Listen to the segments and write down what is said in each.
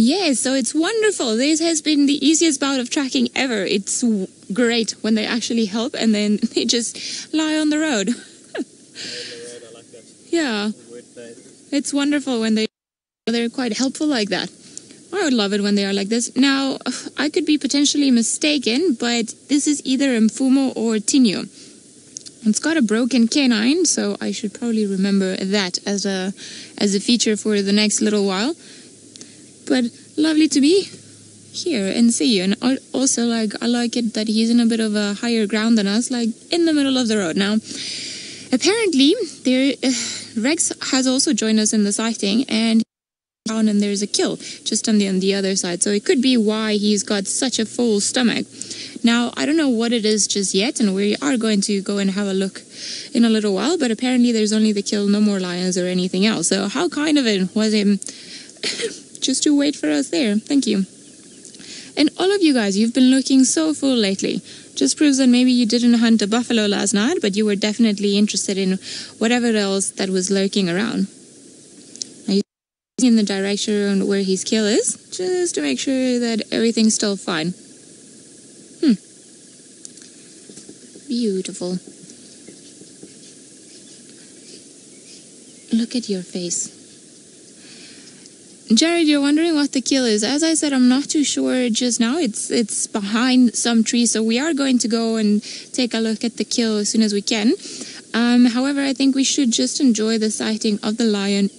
Yes, so it's wonderful. This has been the easiest bout of tracking ever. It's great when they actually help and then they just lie on the road. I like that. Yeah, it's wonderful when they're quite helpful like that. I would love it when they are like this. Now, I could be potentially mistaken, but this is either Mfumo or Tinyo. It's got a broken canine, so I should probably remember that as a feature for the next little while. But lovely to be here and see you. And also, I like it that he's in a bit of a higher ground than us, like in the middle of the road. Now, apparently, Rex has also joined us in the sighting, and there's a kill just on the other side. So it could be why he's got such a full stomach. Now, I don't know what it is just yet, and we are going to go and have a look in a little while, but apparently there's only the kill, no more lions or anything else. So how kind of it was him just to wait for us there. Thank you. And all of you guys, you've been looking so full lately. Just proves that maybe you didn't hunt a buffalo last night, but you were definitely interested in whatever else that was lurking around. In the direction where his kill is, just to make sure that everything's still fine. Beautiful. Look at your face. Jared, you're wondering what the kill is. As I said, I'm not too sure just now. It's behind some trees, so we are going to go and take a look at the kill as soon as we can. However, I think we should just enjoy the sighting of the lion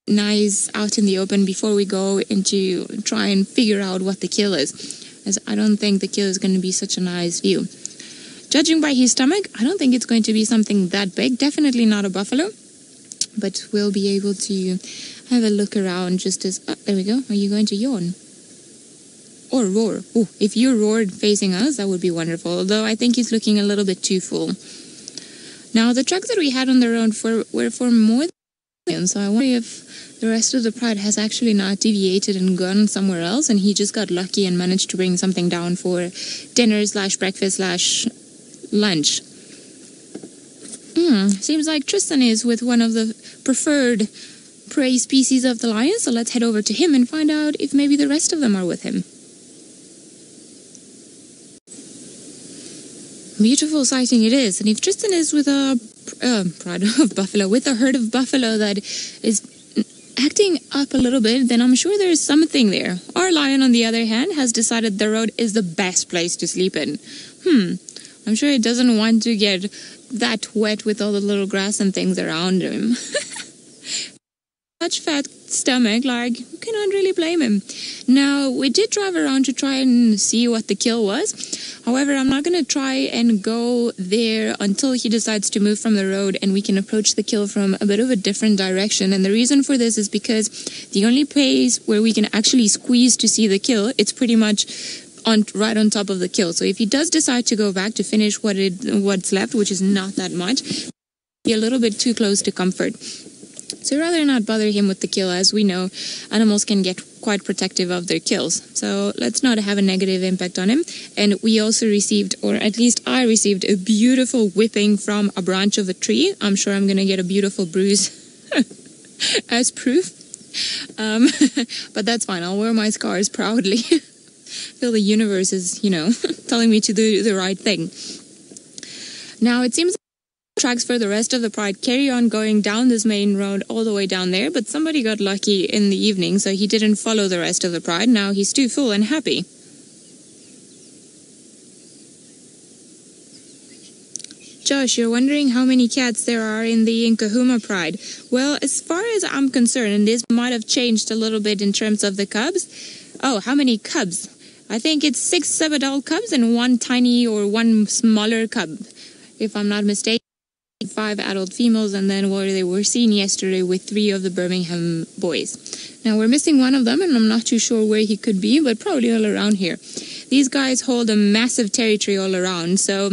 nice out in the open before we go into try and figure out what the kill is, as I don't think the kill is going to be such a nice view. Judging by his stomach, I don't think it's going to be something that big. Definitely not a buffalo, but we'll be able to have a look around just as... Oh, there we go. Are you going to yawn? Or roar? Oh, if you roared facing us, that would be wonderful, although I think he's looking a little bit too full. Now, the tracks that we had on the road were for more than... So I wonder if the rest of the pride has actually not deviated and gone somewhere else, and he just got lucky and managed to bring something down for dinner/breakfast/lunch. Seems like Tristan is with one of the preferred prey species of the lion, so let's head over to him and find out if maybe the rest of them are with him. Beautiful sighting it is, and if Tristan is with a pride of buffalo, with a herd of buffalo that is acting up a little bit, then I'm sure there's something there. Our lion, on the other hand, has decided the road is the best place to sleep in. I'm sure it doesn't want to get that wet with all the little grass and things around him. Such fat stomach, like, you cannot really blame him. Now, we did drive around to try and see what the kill was. However, I'm not going to try and go there until he decides to move from the road and we can approach the kill from a bit of a different direction. And the reason for this is because the only place where we can actually squeeze to see the kill, it's pretty much right on top of the kill. So if he does decide to go back to finish what's left, which is not that much, be a little bit too close to comfort. So rather not bother him with the kill, as we know animals can get quite protective of their kills. So let's not have a negative impact on him. And we also received, or at least I received, a beautiful whipping from a branch of a tree. I'm sure I'm going to get a beautiful bruise as proof. But that's fine. I'll wear my scars proudly. Feel the universe is, telling me to do the right thing. Now, it seems tracks for the rest of the pride carry on going down this main road all the way down there, but somebody got lucky in the evening, so he didn't follow the rest of the pride. Now he's too full and happy. Josh, you're wondering how many cats there are in the Nkahuma pride. Well, as far as I'm concerned, and this might have changed a little bit in terms of the cubs. Oh, how many cubs? I think it's 6 subadult cubs and one tiny or one smaller cub, if I'm not mistaken. 5 adult females, and then what they were seen yesterday with 3 of the Birmingham boys. Now we're missing one of them, and I'm not too sure where he could be, but probably all around here. These guys hold a massive territory all around, so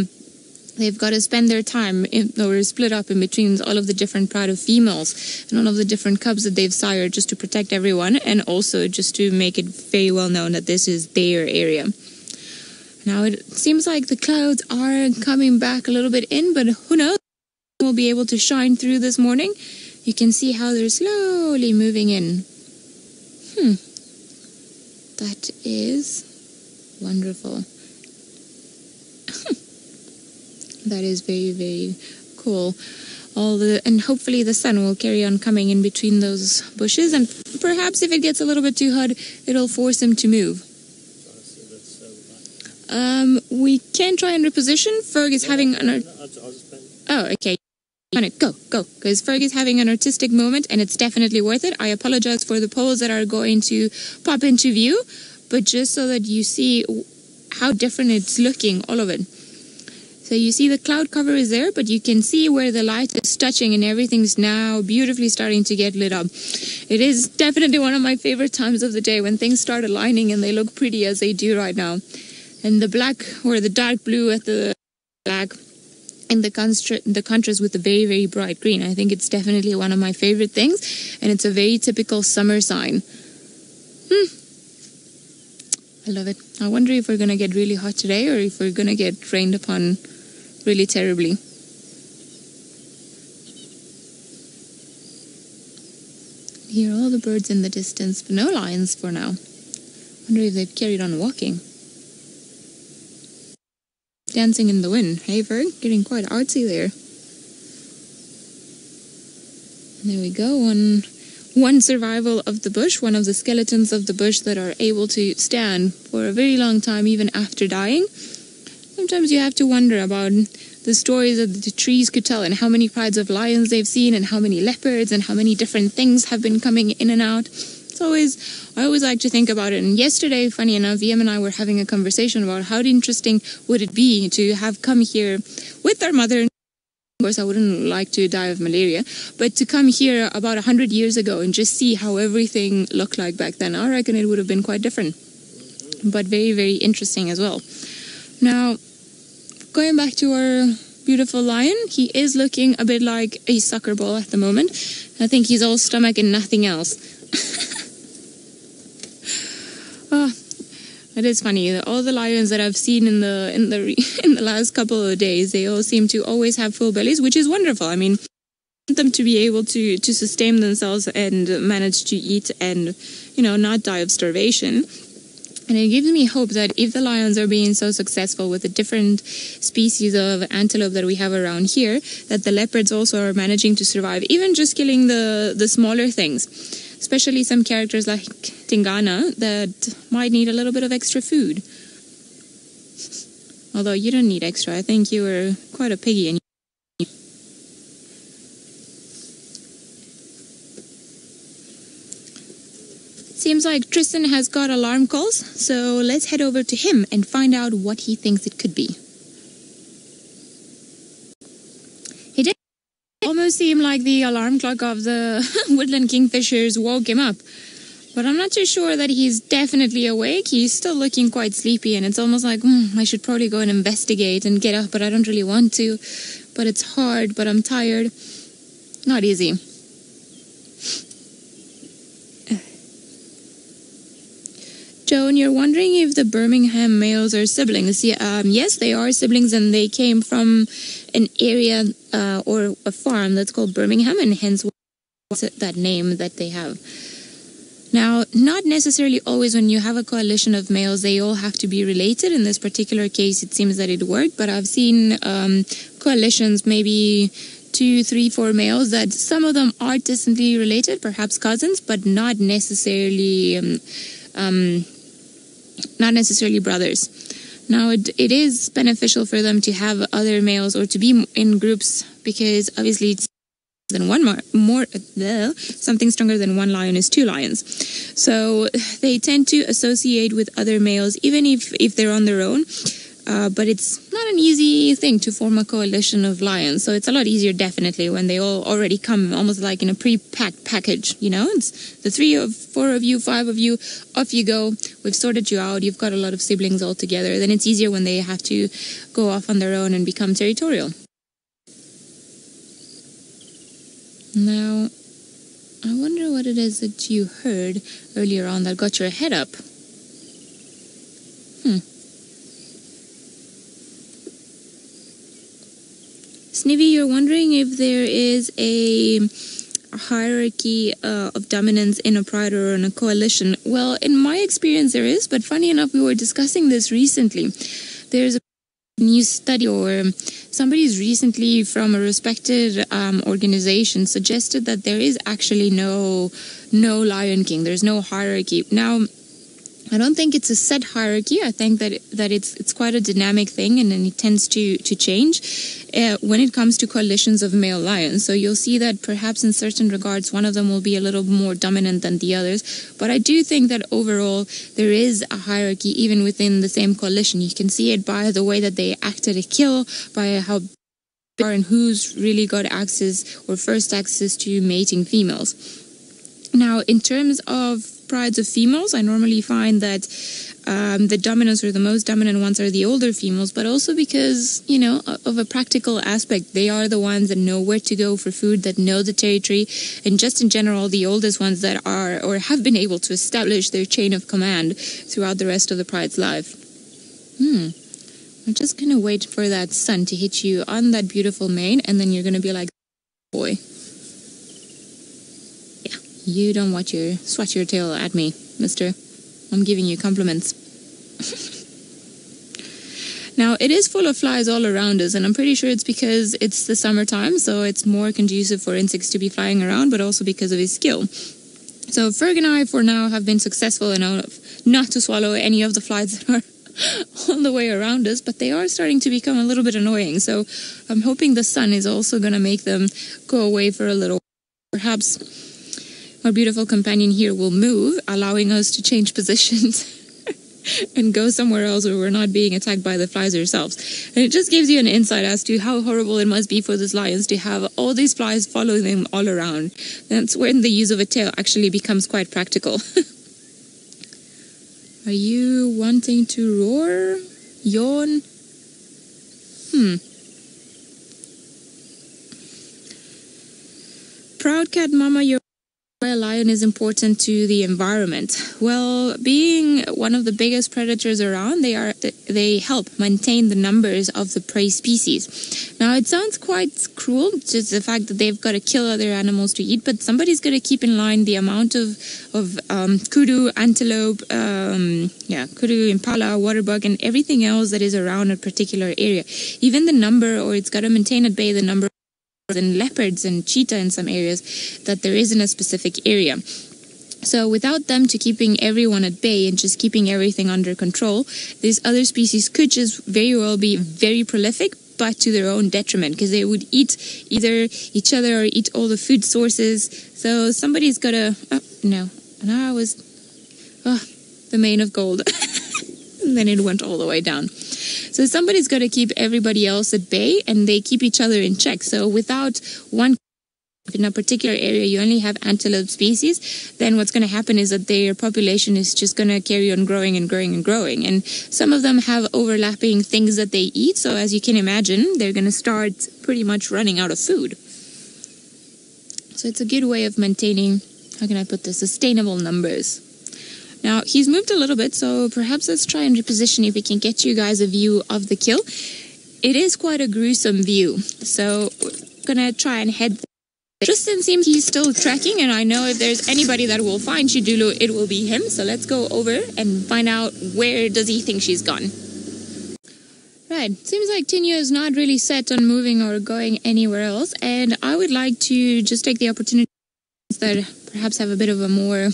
they've got to spend their time or split up in between all of the different pride of females and all of the different cubs that they've sired, just to protect everyone, and also just to make it very well known that this is their area. Now it seems like the clouds are coming back a little bit in, but who knows? We'll be able to shine through this morning. You can see how they're slowly moving in. That is wonderful. That is very, very cool. And hopefully the sun will carry on coming in between those bushes, and perhaps if it gets a little bit too hot, it'll force him to move. We can try and reposition. Ferg is having an... Oh, okay. On it. Go. Because Ferg is having an artistic moment, and it's definitely worth it. I apologize for the poles that are going to pop into view, but just so that you see how different it's looking, all of it. So you see the cloud cover is there, but you can see where the light is touching, and everything's now beautifully starting to get lit up. It is definitely one of my favorite times of the day when things start aligning and they look pretty as they do right now. And the black or the dark blue at the black and the contrast with the very, very bright green. I think it's definitely one of my favorite things, and it's a very typical summer sign. I love it. I wonder if we're going to get really hot today or if we're going to get rained upon really terribly. Hear all the birds in the distance, but no lions for now. Wonder if they've carried on walking. Dancing in the wind. Hey, Ferg, getting quite artsy there. And there we go. One survival of the bush, one of the skeletons of the bush that are able to stand for a very long time even after dying. Sometimes you have to wonder about the stories that the trees could tell, and how many prides of lions they've seen, and how many leopards, and how many different things have been coming in and out. I always like to think about it. And yesterday, funny enough, VM and I were having a conversation about how interesting would it be to have come here with our mother. Of course, I wouldn't like to die of malaria, but to come here about 100 years ago and just see how everything looked like back then, I reckon it would have been quite different, but very, very interesting as well. Now, going back to our beautiful lion, he is looking a bit like a soccer ball at the moment. I think he's all stomach and nothing else. It is funny. All the lions that I've seen in the last couple of days, they all seem to always have full bellies, which is wonderful. I mean, I want them to be able to sustain themselves and manage to eat and, not die of starvation. And it gives me hope that if the lions are being so successful with the different species of antelope that we have around here, that the leopards also are managing to survive, even just killing the smaller things. Especially some characters like Tingana that might need a little bit of extra food. Although you don't need extra. I think you were quite a piggy. And seems like Tristan has got alarm calls, so let's head over to him and find out what he thinks it could be. He did almost seem like the alarm clock of the woodland kingfishers woke him up. But I'm not too sure that he's definitely awake. He's still looking quite sleepy, and it's almost like, I should probably go and investigate and get up, but I don't really want to. But it's hard, but I'm tired. Not easy. Joan, you're wondering if the Birmingham males are siblings. Yes, they are siblings, and they came from an area or a farm that's called Birmingham, and hence that name that they have. Now, not necessarily always when you have a coalition of males, they all have to be related. In this particular case, it seems that it worked, but I've seen coalitions, maybe 2, 3, 4 males, that some of them are distantly related, perhaps cousins, but not necessarily brothers. Now, it is beneficial for them to have other males or to be in groups, because obviously something stronger than one lion is 2 lions. So they tend to associate with other males, even if they're on their own. But it's not an easy thing to form a coalition of lions. So it's a lot easier, definitely, when they all already come almost like in a pre-packed package. It's the 3 of 4 of you, 5 of you, off you go. We've sorted you out. You've got a lot of siblings all together. Then it's easier when they have to go off on their own and become territorial. Now, I wonder what it is that you heard earlier on that got your head up. Snivy, you're wondering if there is a hierarchy of dominance in a pride or in a coalition? Well, in my experience, there is. But funny enough, we were discussing this recently. There's a new study, or somebody's recently from a respected organization suggested that there is actually no Lion King. There's no hierarchy. Now, I don't think it's a set hierarchy. I think that it's quite a dynamic thing, and then it tends to change when it comes to coalitions of male lions. So you'll see that perhaps in certain regards, one of them will be a little more dominant than the others. But I do think that overall there is a hierarchy even within the same coalition. You can see it by the way that they act at a kill, by how they are and who's really got access or first access to mating females. Now, in terms of prides of females, I normally find that the dominants or the most dominant ones are the older females, but also because, of a practical aspect, they are the ones that know where to go for food, that know the territory, and just in general, the oldest ones that are or have been able to establish their chain of command throughout the rest of the pride's life. I'm just going to wait for that sun to hit you on that beautiful mane, and then you're going to be like, boy. You don't want your swat your tail at me, mister. I'm giving you compliments. Now, it is full of flies all around us, and I'm pretty sure it's because it's the summertime, so it's more conducive for insects to be flying around, but also because of his skill. So Ferg and I, for now, have been successful enough not to swallow any of the flies that are all the way around us, but they are starting to become a little bit annoying. So I'm hoping the sun is also going to make them go away for a little while. Perhaps our beautiful companion here will move, allowing us to change positions and go somewhere else where we're not being attacked by the flies ourselves. And it just gives you an insight as to how horrible it must be for these lions to have all these flies following them all around. That's when the use of a tail actually becomes quite practical. Are you wanting to roar? Yawn? Proud cat mama, why a lion is important to the environment. Well, being one of the biggest predators around, they help maintain the numbers of the prey species. Now, it sounds quite cruel, just the fact that they've got to kill other animals to eat, but somebody's got to keep in line the amount of kudu, antelope, kudu, impala, waterbug, and everything else that is around a particular area. Even the number, or it's got to maintain at bay the number and leopards and cheetah in some areas that there is in a specific area. So without them to keeping everyone at bay and just keeping everything under control, these other species could just very well be very prolific, but to their own detriment, because they would eat either each other or eat all the food sources. So somebody's got to... the mane of gold. And then it went all the way down. So somebody's got to keep everybody else at bay, and they keep each other in check. So without one in a particular area, you only have antelope species, then what's going to happen is that their population is just going to carry on growing and growing and growing. And some of them have overlapping things that they eat. So as you can imagine, they're going to start pretty much running out of food. So it's a good way of maintaining, how can I put this, sustainable numbers. Now, he's moved a little bit, so perhaps let's try and reposition if we can get you guys a view of the kill. It is quite a gruesome view, so we're going to try and head. Tristan seems he's still tracking, and I know if there's anybody that will find Chidulu, it will be him. So let's go over and find out where does he think she's gone. Right, seems like Tinyo is not really set on moving or going anywhere else, and I would like to just take the opportunity that perhaps have a bit of a more...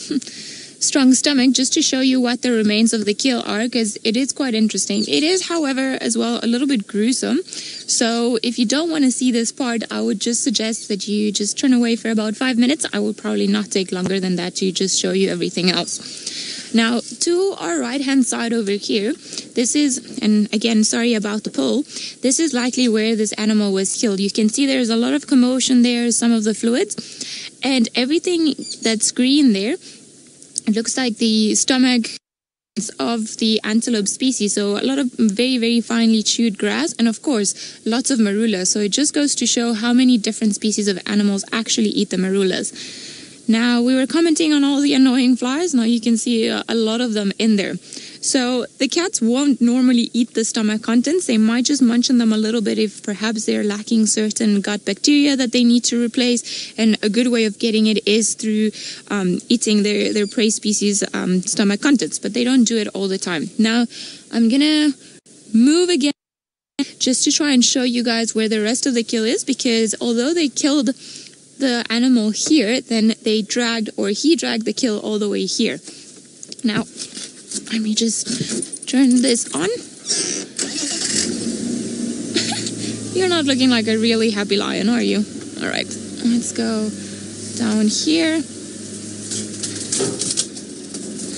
strong stomach, just to show you what the remains of the kill are, because it is quite interesting. It is, however, as well a little bit gruesome. So if you don't want to see this part, I would just suggest that you just turn away for about 5 minutes. I will probably not take longer than that to just show you everything else. Now, to our right-hand side over here, this is, and again, sorry about the pole, this is likely where this animal was killed. You can see there's a lot of commotion there, some of the fluids, and everything that's green there, it looks like the stomach of the antelope species. So a lot of very, very finely chewed grass, and of course, lots of marula. So it just goes to show how many different species of animals actually eat the marulas. Now, we were commenting on all the annoying flies. Now you can see a lot of them in there. So the cats won't normally eat the stomach contents. They might just munch on them a little bit if perhaps they're lacking certain gut bacteria that they need to replace. And a good way of getting it is through eating their prey species stomach contents. But they don't do it all the time. Now, I'm going to move again just to try and show you guys where the rest of the kill is, because although they killed the animal here, then he dragged the kill all the way here. Now, let me just turn this on. You're not looking like a really happy lion, are you? All right, let's go down here.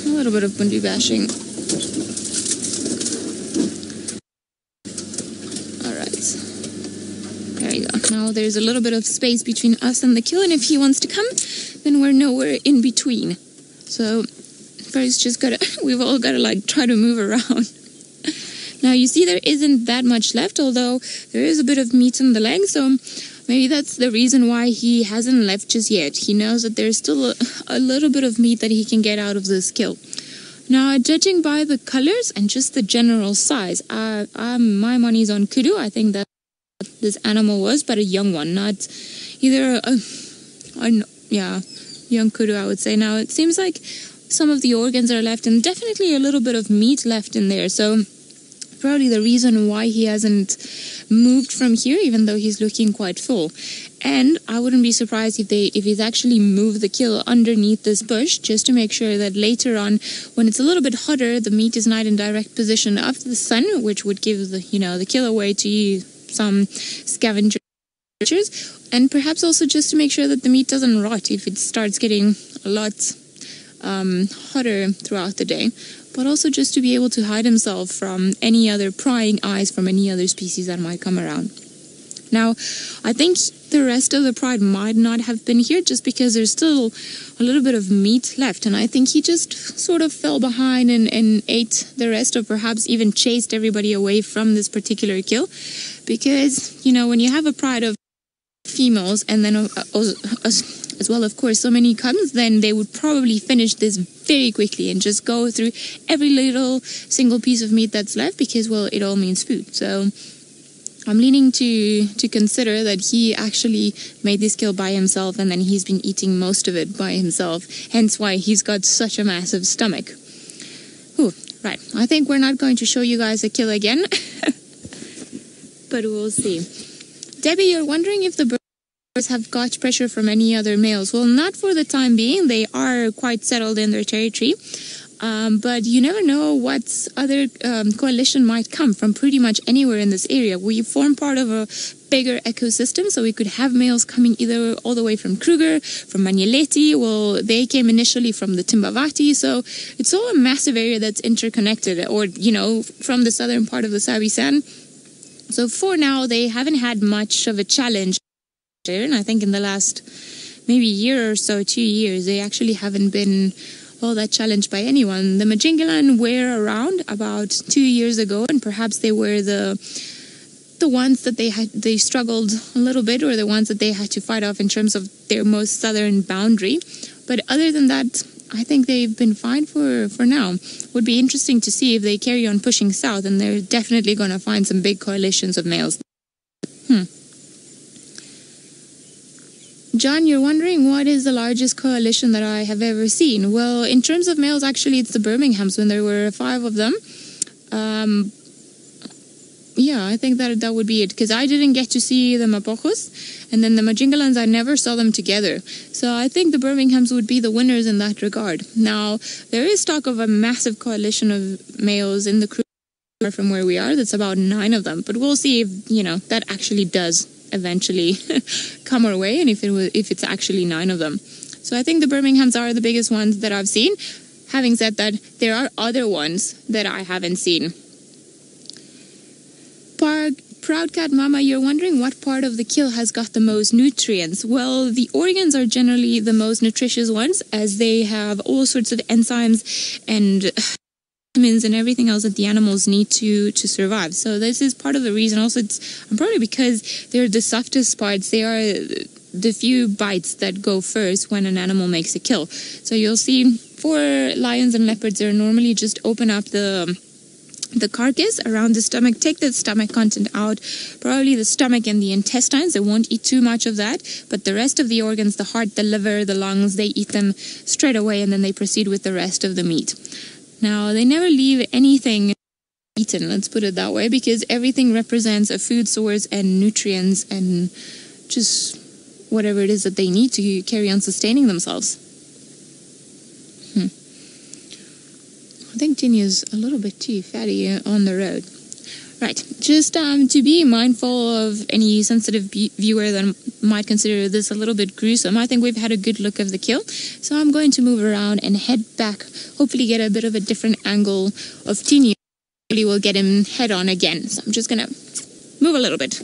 A little bit of bundu bashing. There you go. Now there's a little bit of space between us and the kill, and if he wants to come, then we're nowhere in between. So first, we've all got to like try to move around. Now you see there isn't that much left, although there is a bit of meat on the leg, so maybe that's the reason why he hasn't left just yet. He knows that there's still a little bit of meat that he can get out of this kill. Now, judging by the colors and just the general size, my money's on kudu. I think that this animal was, but a young one, not either young kudu, I would say. Now, it seems like some of the organs are left and definitely a little bit of meat left in there. So probably the reason why he hasn't moved from here, even though he's looking quite full. And I wouldn't be surprised if he's actually moved the kill underneath this bush, just to make sure that later on, when it's a little bit hotter, the meat is not in direct position of the sun, which would give the kill away to some scavengers, and perhaps also just to make sure that the meat doesn't rot if it starts getting a lot hotter throughout the day, but also just to be able to hide himself from any other prying eyes from any other species that might come around. Now, I think the rest of the pride might not have been here just because there's still a little bit of meat left, and I think he just sort of fell behind and ate the rest, or perhaps even chased everybody away from this particular kill, because, when you have a pride of females and then as well, of course, so many cubs, then they would probably finish this very quickly and just go through every little single piece of meat that's left, because, well, it all means food. So I'm leaning to consider that he actually made this kill by himself, and then he's been eating most of it by himself, hence why he's got such a massive stomach. Ooh, right. I think we're not going to show you guys a kill again, but we'll see. Debbie, you're wondering if the birds have got pressure from any other males. Well, not for the time being. They are quite settled in their territory. But you never know what other coalition might come from pretty much anywhere in this area. We form part of a bigger ecosystem, so we could have males coming either all the way from Kruger, from Manyeleti. Well, they came initially from the Timbavati, so it's all a massive area that's interconnected, or, from the southern part of the Sabi-San. So for now, they haven't had much of a challenge there, and I think in the last maybe year or so, 2 years, they actually haven't been all that challenged by anyone. The Majingalan were around about 2 years ago, and perhaps they were the ones that they struggled a little bit, or the ones that they had to fight off in terms of their most southern boundary. But other than that, I think they've been fine for now. Would be interesting to see if they carry on pushing south, and they're definitely going to find some big coalitions of males. John, you're wondering what is the largest coalition that I have ever seen? Well, in terms of males, actually, it's the Birminghams, when there were 5 of them. Yeah, I think that would be it, because I didn't get to see the Mapojos, and then the Majingalans, I never saw them together. So I think the Birminghams would be the winners in that regard. Now, there is talk of a massive coalition of males in the crew from where we are. That's about 9 of them, but we'll see if, that actually does eventually come our way, and if it's actually 9 of them. So I think the Birminghams are the biggest ones that I've seen. Having said that, there are other ones that I haven't seen. Proud Cat Mama, you're wondering what part of the kill has got the most nutrients. Well, the organs are generally the most nutritious ones, as they have all sorts of enzymes and vitamins and everything else that the animals need to survive. So this is part of the reason. Also, it's probably because they're the softest parts. They are the few bites that go first when an animal makes a kill. So you'll see for lions and leopards, they're normally just open up the carcass around the stomach, take the stomach content out, probably the stomach and the intestines. They won't eat too much of that, but the rest of the organs, the heart, the liver, the lungs, they eat them straight away, and then they proceed with the rest of the meat. Now, they never leave anything eaten, let's put it that way, because everything represents a food source and nutrients and just whatever it is that they need to carry on sustaining themselves. I think Tinyo's a little bit too fatty on the road. Right, just to be mindful of any sensitive viewer that might consider this a little bit gruesome, I think we've had a good look of the kill. So I'm going to move around and head back, hopefully get a bit of a different angle of Tinyo. Hopefully we'll get him head on again. So I'm just going to move a little bit.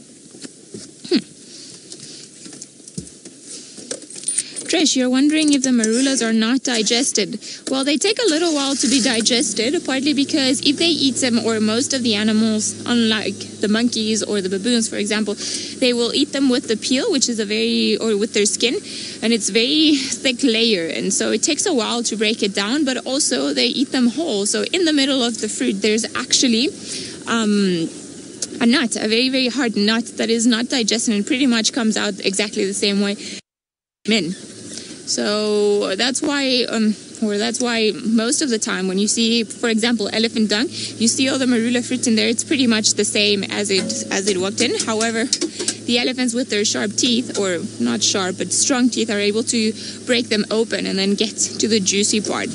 Trish, you're wondering if the marulas are not digested. Well, they take a little while to be digested, partly because if they eat them, or most of the animals, unlike the monkeys or the baboons, for example, they will eat them with the peel, which is or with their skin, and it's very thick layer, and so it takes a while to break it down, but also they eat them whole. So in the middle of the fruit, there's actually a nut, a very, very hard nut that is not digested and pretty much comes out exactly the same way. So that's why most of the time when you see, for example, elephant dung, you see all the marula fruit in there. It's pretty much the same as it walked in. However, the elephants with their sharp teeth, or not sharp but strong teeth, are able to break them open and then get to the juicy part.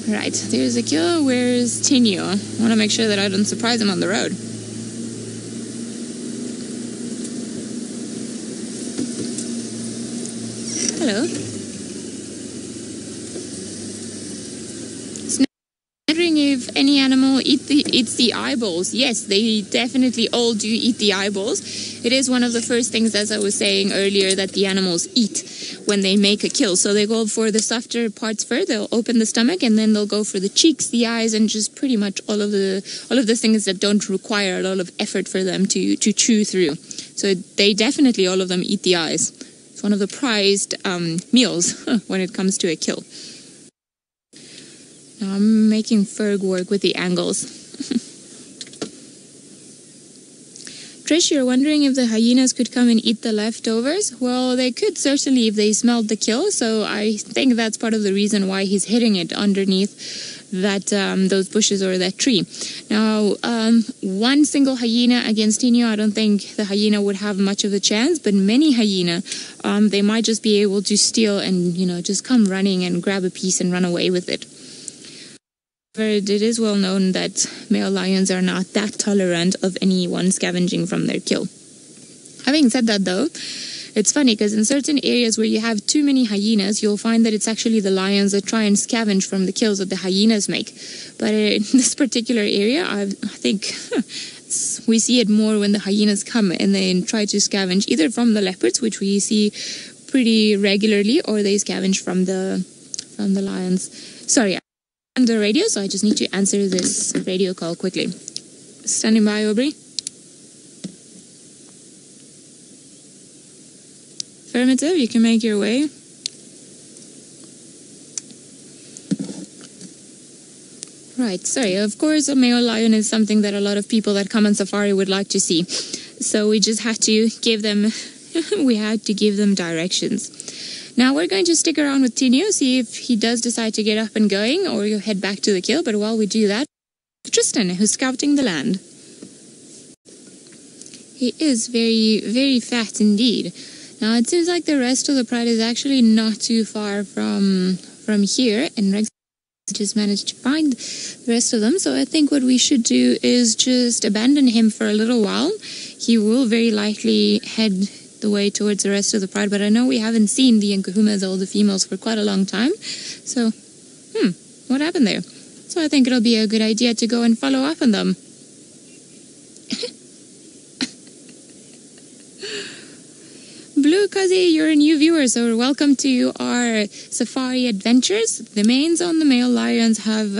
Right, there's a kill. Where's Tinyo? I want to make sure that I don't surprise him on the road. Hello. Wondering if any animal eats the eyeballs. Yes, they definitely all do eat the eyeballs. It is one of the first things, as I was saying earlier, that the animals eat when they make a kill. So they go for the softer parts first. They'll open the stomach, and then they'll go for the cheeks, the eyes, and just pretty much all of the things that don't require a lot of effort for them to chew through. So they definitely, all of them, eat the eyes. It's one of the prized meals when it comes to a kill. Now I'm making Ferg work with the angles. Trish, you're wondering if the hyenas could come and eat the leftovers? Well, they could certainly if they smelled the kill, so I think that's part of the reason why he's hitting it underneath that those bushes or that tree. Now, one single hyena against Tinyo, I don't think the hyena would have much of a chance, but many hyena, they might just be able to steal and, just come running and grab a piece and run away with it. It is well known that male lions are not that tolerant of anyone scavenging from their kill. Having said that, though, it's funny because in certain areas where you have too many hyenas, you'll find that it's actually the lions that try and scavenge from the kills that the hyenas make. But in this particular area, I think we see it more when the hyenas come and then try to scavenge either from the leopards, which we see pretty regularly, or they scavenge from the lions. Sorry, I'm on the radio, so I just need to answer this radio call quickly. Standing by, Aubrey. Affirmative, you can make your way. Right, sorry, of course a male lion is something that a lot of people that come on safari would like to see. So we just had to give them, directions. Now we're going to stick around with Tinyo, see if he does decide to get up and going, or you'll head back to the kill. But while we do that, Tristan, who's scouting the land. He is very, very fat indeed. Now it seems like the rest of the pride is actually not too far from here, and Rex just managed to find the rest of them. So I think what we should do is just abandon him for a little while. He will very likely head the way towards the rest of the pride, but I know we haven't seen the Nkuhumas or the females for quite a long time. So, what happened there? So I think it'll be a good idea to go and follow up on them. Blue Kazi, you're a new viewer, so welcome to our safari adventures. The manes on the male lions have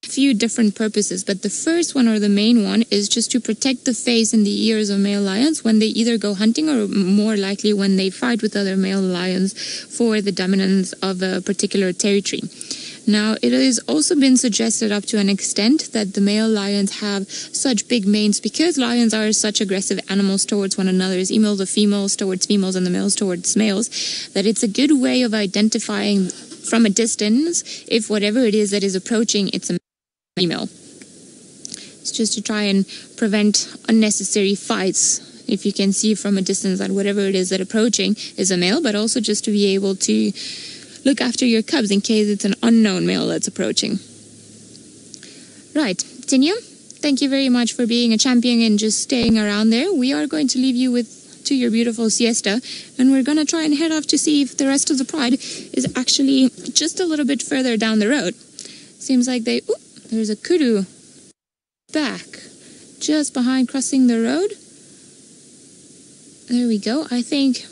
few different purposes, but the first one, or the main one, is just to protect the face and the ears of male lions when they either go hunting or more likely when they fight with other male lions for the dominance of a particular territory. Now, it has also been suggested up to an extent that the male lions have such big manes because lions are such aggressive animals towards one another, as females of females towards females and the males towards males, that it's a good way of identifying from a distance if whatever it is that is approaching, it's a female. It's just to try and prevent unnecessary fights if you can see from a distance that whatever it is that approaching is a male, but also just to be able to look after your cubs in case it's an unknown male that's approaching. Right, Tinyo, thank you very much for being a champion and just staying around there. We are going to leave you to your beautiful siesta, and we're going to try and head off to see if the rest of the pride is actually just a little bit further down the road. Seems like there's a kudu back just behind crossing the road. There we go. I think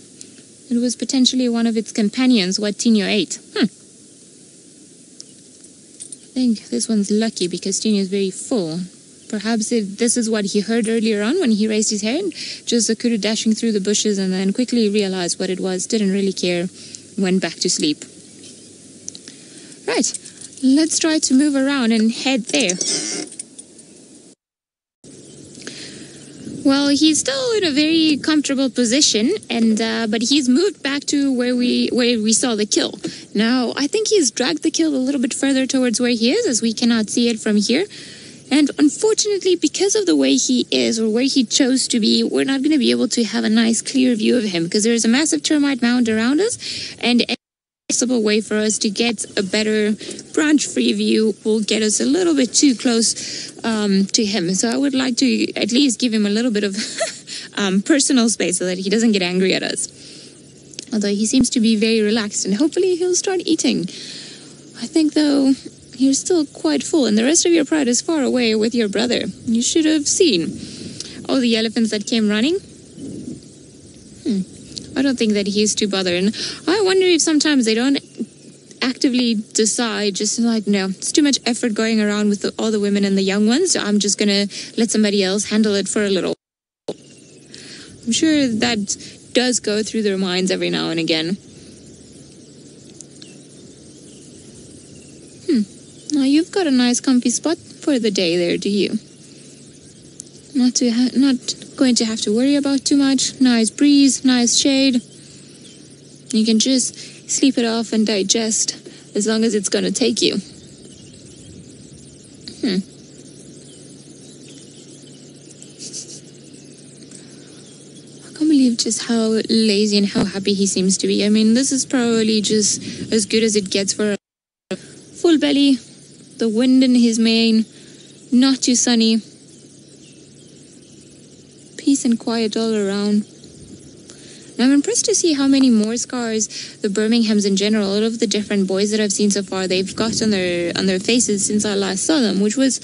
it was potentially one of its companions, what Tinyo ate. I think this one's lucky because Tinyo is very full. Perhaps this is what he heard earlier on when he raised his head. Just a kudu dashing through the bushes and then quickly realized what it was, didn't really care, went back to sleep. Right, let's try to move around and head there. Well, he's still in a very comfortable position, but he's moved back to where we saw the kill. Now, I think he's dragged the kill a little bit further towards where he is, as we cannot see it from here. And unfortunately, because of the way he is, or where he chose to be, we're not going to be able to have a nice, clear view of him, because there's a massive termite mound around us, and a possible way for us to get a better branch-free view will get us a little bit too close to him. So I would like to at least give him a little bit of personal space so that he doesn't get angry at us. Although he seems to be very relaxed, and hopefully he'll start eating. I think, though, you're still quite full, and the rest of your pride is far away with your brother. You should have seen all the elephants that came running. I don't think that he's too bothered. And I wonder if sometimes they don't actively decide, just like, no, it's too much effort going around with all the women and the young ones, so I'm just going to let somebody else handle it for a little. I'm sure that does go through their minds every now and again. Now you've got a nice comfy spot for the day there, do you? Not going to have to worry about too much. Nice breeze, nice shade. You can just sleep it off and digest as long as it's going to take you. I can't believe just how lazy and how happy he seems to be. I mean, this is probably just as good as it gets for a full belly, the wind in his mane, not too sunny. Peace and quiet all around. And I'm impressed to see how many more scars the Birminghams in general, all of the different boys that I've seen so far, they've got on their faces since I last saw them, which was,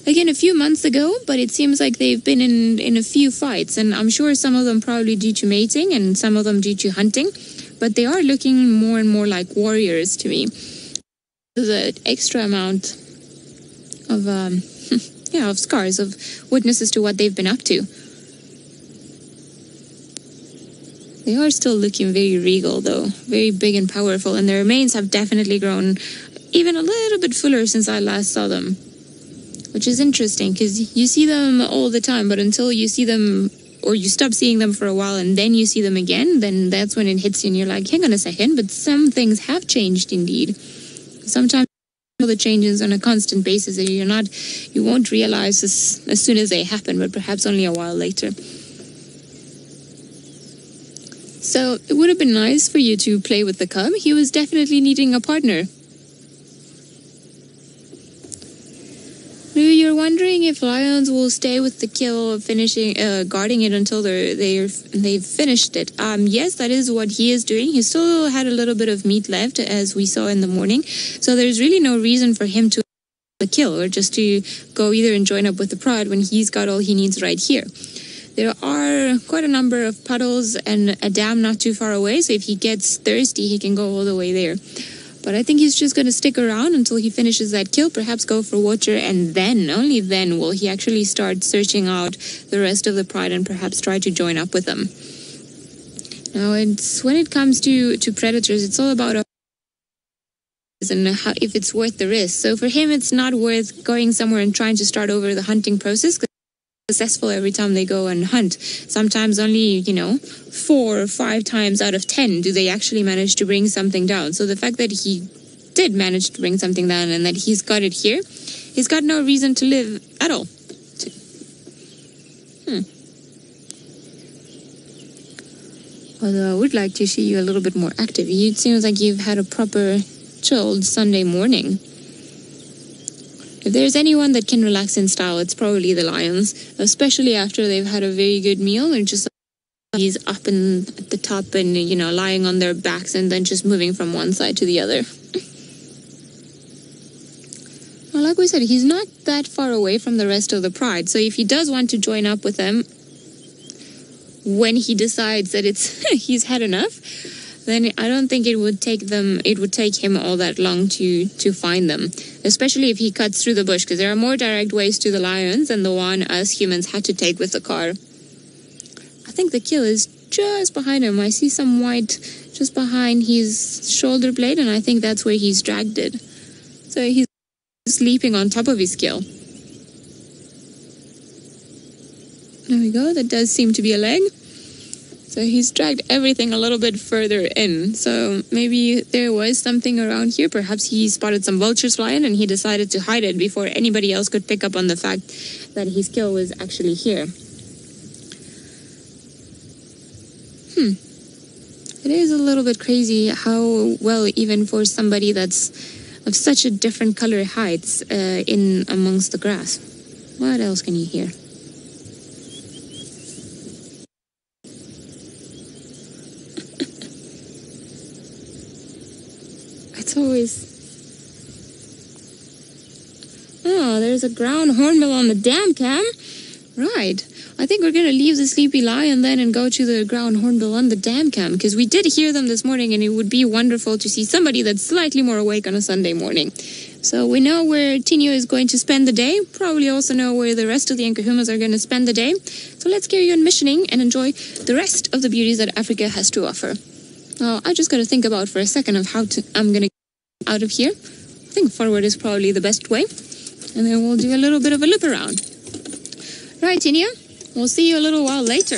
again, a few months ago, but it seems like they've been in a few fights, and I'm sure some of them probably due to mating and some of them due to hunting, but they are looking more and more like warriors to me. There's an extra amount of, of scars, of witnesses to what they've been up to. They are still looking very regal, though. Very big and powerful, and their manes have definitely grown even a little bit fuller since I last saw them. Which is interesting, because you see them all the time, but until you see them, or you stop seeing them for a while and then you see them again, then that's when it hits you and you're like, hang on a second, but some things have changed indeed. Sometimes the changes on a constant basis that you won't realize as soon as they happen, but perhaps only a while later. So it would have been nice for you to play with the cub. He was definitely needing a partner. Maybe you're wondering if lions will stay with the kill, guarding it until they've finished it. Yes, that is what he is doing. He still had a little bit of meat left, as we saw in the morning. So there's really no reason for him to the kill, or just to go either and join up with the pride when he's got all he needs right here. There are quite a number of puddles and a dam not too far away, so if he gets thirsty, he can go all the way there. But I think he's just going to stick around until he finishes that kill, perhaps go for water, and then, only then, will he actually start searching out the rest of the pride and perhaps try to join up with them. Now, when it comes to predators, it's all about and how, if it's worth the risk. So for him, it's not worth going somewhere and trying to start over the hunting process, because successful every time they go and hunt. Sometimes only, 4 or 5 times out of 10 do they actually manage to bring something down. So the fact that he did manage to bring something down and that he's got it here, he's got no reason to live at all. Although I would like to see you a little bit more active. It seems like you've had a proper chilled Sunday morning. If there's anyone that can relax in style, it's probably the lions, especially after they've had a very good meal and just he's up and at the top and, lying on their backs and then just moving from one side to the other. Well, like we said, he's not that far away from the rest of the pride. So if he does want to join up with them, when he decides that he's had enough, then I don't think it would take him all that long to find them, especially if he cuts through the bush, because there are more direct ways to the lions than the one us humans had to take with the car. I think the kill is just behind him. I see some white just behind his shoulder blade, and I think that's where he's dragged it. So he's sleeping on top of his kill. There we go. That does seem to be a leg. So he's dragged everything a little bit further in. So maybe there was something around here. Perhaps he spotted some vultures flying and he decided to hide it before anybody else could pick up on the fact that his kill was actually here. It is a little bit crazy how well, even for somebody that's of such a different color, hides in amongst the grass. What else can you hear? It's always... Oh, there's a ground hornbill on the dam cam. Right. I think we're going to leave the sleepy lion then and go to the ground hornbill on the dam cam, because we did hear them this morning and it would be wonderful to see somebody that's slightly more awake on a Sunday morning. So we know where Tinyo is going to spend the day. Probably also know where the rest of the Nkahumas are going to spend the day. So let's carry on missioning and enjoy the rest of the beauties that Africa has to offer. Now, I just got to think about for a second of how I'm going to get out of here. I think forward is probably the best way. And then we'll do a little bit of a loop around. Right, Tinyo? We'll see you a little while later.